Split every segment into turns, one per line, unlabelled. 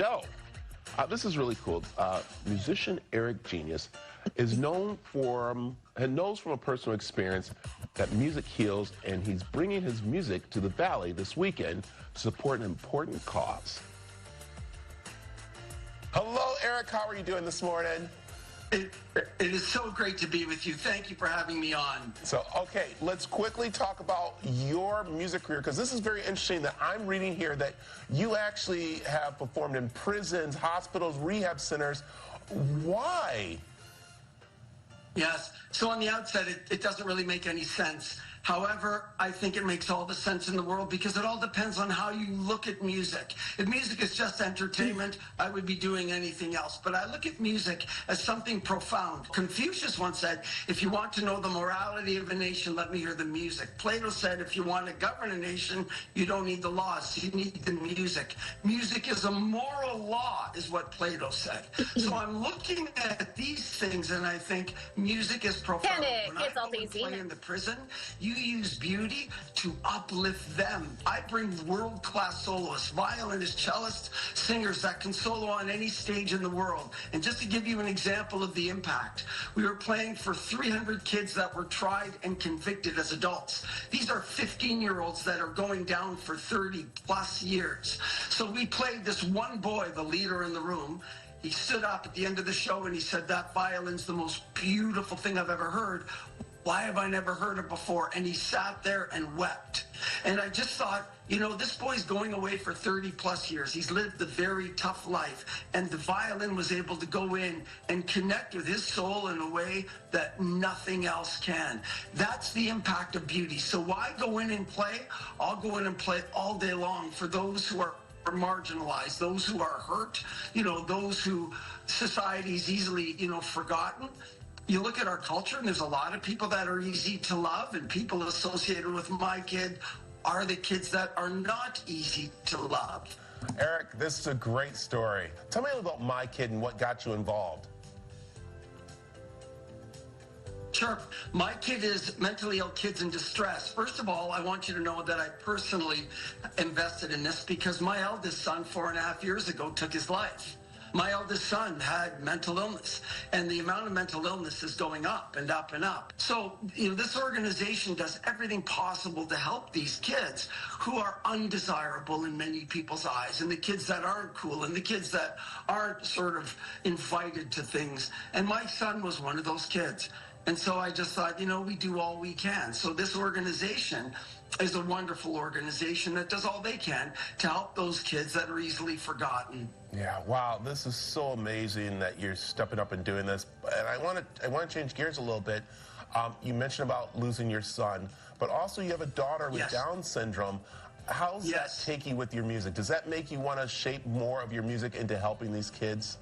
Yo, this is really cool. Musician Eric Genuis is known for and knows from a personal experience that music heals, and he's bringing his music to the Valley this weekend to support an important cause. Hello, Eric. How are you doing this morning?
It is so great to be with you. Thank you for having me on.
So, okay, let's quickly talk about your music career, because this is very interesting that I'm reading here that you actually have performed in prisons, hospitals, rehab centers. Why?
Yes. So on the outset, it doesn't really make any sense. However, I think it makes all the sense in the world because it all depends on how you look at music. If music is just entertainment, I would be doing anything else. But I look at music as something profound. Confucius once said, if you want to know the morality of a nation, let me hear the music. Plato said, if you want to govern a nation, you don't need the laws, you need the music. Music is a moral law, is what Plato said. So I'm looking at these things and I think music is profound. When I go and play in the prison, you use beauty to uplift them. I bring world-class soloists, violinists, cellists, singers that can solo on any stage in the world. And just to give you an example of the impact, we were playing for 300 kids that were tried and convicted as adults. These are 15-year-olds that are going down for 30-plus years. So we played this one boy, the leader in the room. He stood up at the end of the show and he said, that violin's the most beautiful thing I've ever heard. Why have I never heard it before? And he sat there and wept. And I just thought, you know, this boy's going away for 30 plus years. He's lived a very tough life. And the violin was able to go in and connect with his soul in a way that nothing else can. That's the impact of beauty. So why go in and play? I'll go in and play all day long for those who are marginalized, those who are hurt, you know, those who society's easily, you know, forgotten. You look at our culture, and there's a lot of people that are easy to love, and people associated with M.I.K.I.D are the kids that are not easy to love.
Eric, this is a great story. Tell me a little about M.I.K.I.D and what got you involved.
Sure. M.I.K.I.D is mentally ill kids in distress. First of all, I want you to know that I personally invested in this because my eldest son, 4.5 years ago, took his life. My eldest son had mental illness, and the amount of mental illness is going up and up and up. So, you know, this organization does everything possible to help these kids who are undesirable in many people's eyes, and the kids that aren't cool, and the kids that aren't sort of invited to things. And my son was one of those kids. And so I just thought, you know, we do all we can. So this organization is a wonderful organization that does all they can to help those kids that are easily forgotten.
Yeah, wow, this is so amazing that you're stepping up and doing this. And I want to change gears a little bit. You mentioned about losing your son, but also you have a daughter with Down syndrome. How's that take you with your music? Does that make you want to shape more of your music into helping these kids?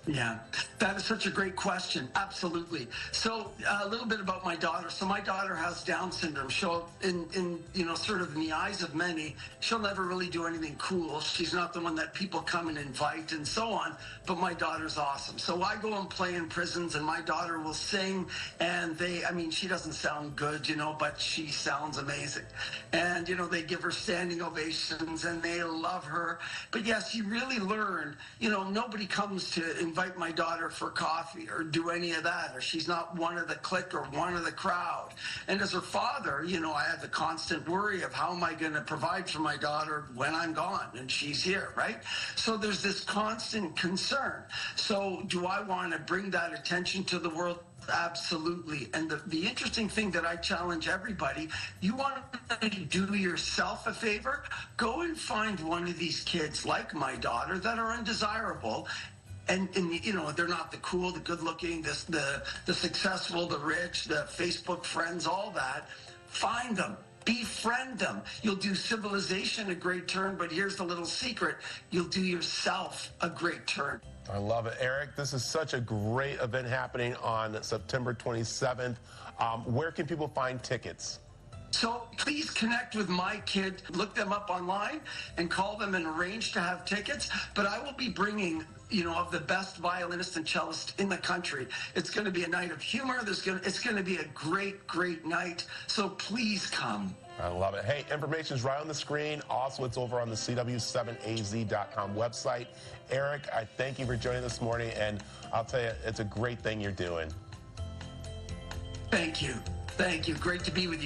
Yeah, that is such a great question. Absolutely. So a little bit about my daughter. So my daughter has Down syndrome. She'll, in you know, sort of in the eyes of many, she'll never really do anything cool. She's not the one that people come and invite and so on. But my daughter's awesome. So I go and play in prisons, and my daughter will sing. And I mean, she doesn't sound good, you know, but she sounds amazing. And, you know, they give her standing ovations, and they love her. But yes, you really learn, you know, nobody comes to invite my daughter for coffee or do any of that, or she's not one of the clique or one of the crowd. And as her father, you know, I had the constant worry of how am I going to provide for my daughter when I'm gone and she's here, right? So there's this constant concern. So do I want to bring that attention to the world? Absolutely. And the interesting thing that I challenge everybody, you want to do yourself a favor, go and find one of these kids like my daughter that are undesirable. And you know, they're not the cool, the good-looking, the successful, the rich, the Facebook friends, all that. Find them. Befriend them. You'll do civilization a great turn, but here's the little secret. You'll do yourself a great turn.
I love it. Eric, this is such a great event happening on September 27th. Where can people find tickets?
So please connect with M.I.K.I.D, look them up online, and call them and arrange to have tickets. But I will be bringing, you know, of the best violinists and cellists in the country. It's going to be a night of humor. It's going to be a great, great night. So please come.
I love it. Hey, information is right on the screen. Also, it's over on the CW7AZ.com website. Eric, I thank you for joining this morning, and I'll tell you, it's a great thing you're doing.
Thank you. Thank you. Great to be with you.